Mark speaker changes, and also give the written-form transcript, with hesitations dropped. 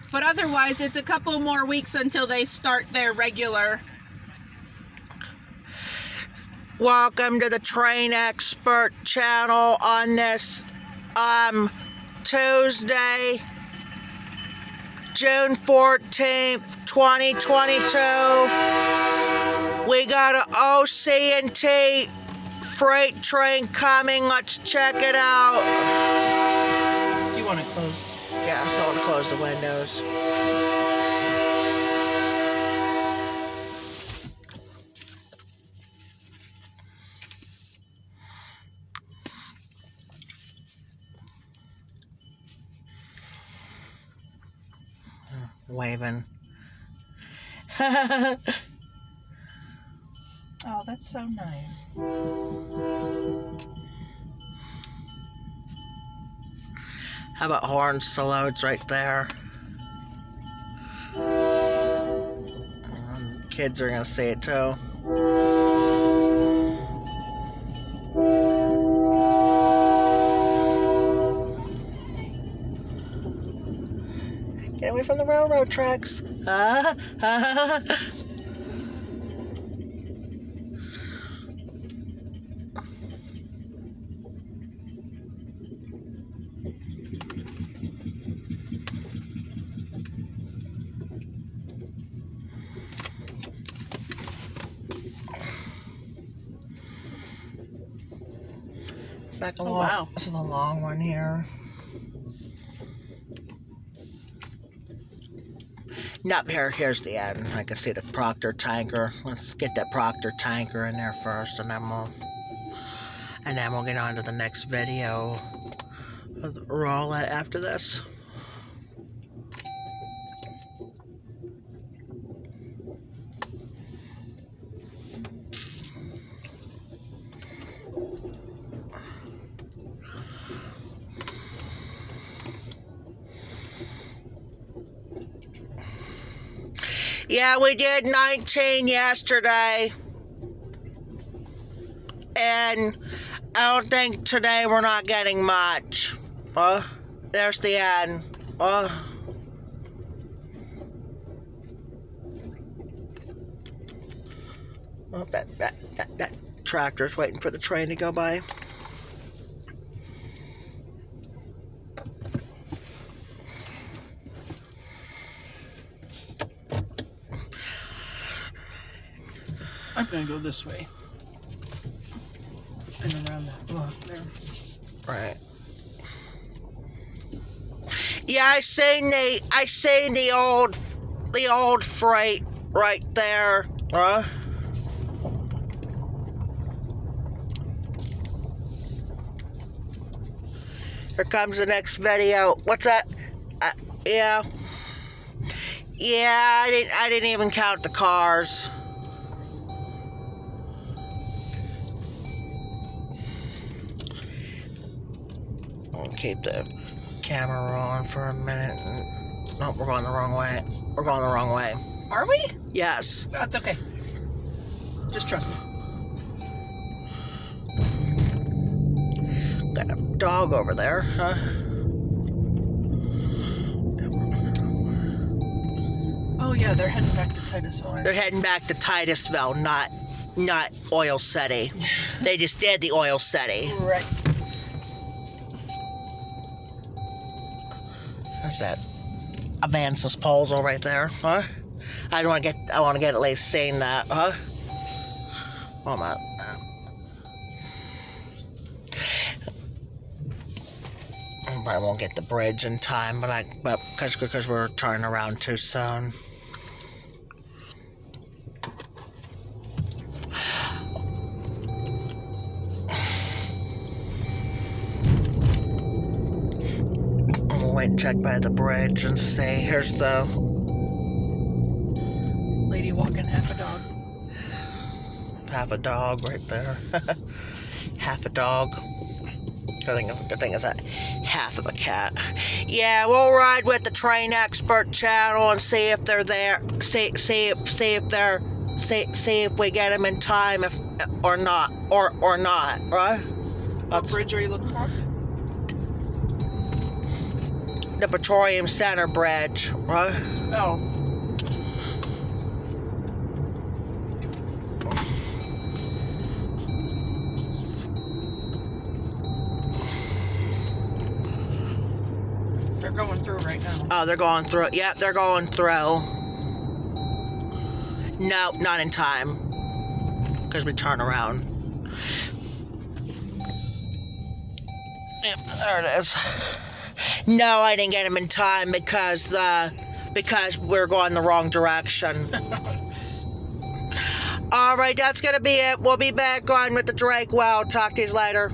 Speaker 1: But otherwise, it's a couple more weeks until they start their regular.
Speaker 2: Welcome to the Train Expert channel on this Tuesday, June 14th, 2022. We got an OC&T freight train coming. Let's check it out.
Speaker 1: Do you want to close?
Speaker 2: Yeah, so I'll close the windows. Waving.
Speaker 1: Oh, that's so nice.
Speaker 2: How about horns to loads right there? Kids are gonna see it too. Get away from the railroad tracks.
Speaker 1: Wow.
Speaker 2: This is a long one here. Nope, here's the end. I can see the Proctor tanker. Let's get that Proctor tanker in there first, and then we'll get on to the next video. Roll it after this. Yeah, we did 19 yesterday. And I don't think today we're not getting much. There's the end. That tractor's waiting for the train to go by.
Speaker 1: I'm gonna go this way. And around that block there.
Speaker 2: Right. Yeah, I seen the old freight right there. Here comes the next video. What's that? Yeah. Yeah, I didn't even count the cars. I'll keep the camera on for a minute. No, we're going the wrong way. We're going the wrong way.
Speaker 1: Are we?
Speaker 2: Yes.
Speaker 1: That's okay. Just trust me.
Speaker 2: Got a dog over there, huh?
Speaker 1: Oh yeah, they're heading back to Titusville.
Speaker 2: They're heading back to Titusville, not Oil City. They just did the Oil City.
Speaker 1: Right.
Speaker 2: There's that Avances Posal right there, huh? I want to get at least seeing that, huh? Hold on. I won't get the bridge in time, but because we're turning around too soon. We'll wait and check by the bridge and see. Here's the
Speaker 1: lady walking half a dog.
Speaker 2: Half a dog right there. Half a dog. Good thing is that half of a cat. Yeah, we'll ride with the Train Expert channel and see if they're there. See if we get them in time, or not, right?
Speaker 1: What bridge are you looking for?
Speaker 2: the Petroleum Center Bridge, right?
Speaker 1: Oh. They're going through right now.
Speaker 2: Oh, they're going through. Yep, they're going through. Nope, not in time. Because we turn around. Yep, there it is. No, I didn't get them in time because we're going the wrong direction. All right, that's gonna be it. We'll be back on with the Drake well. Talk to you later.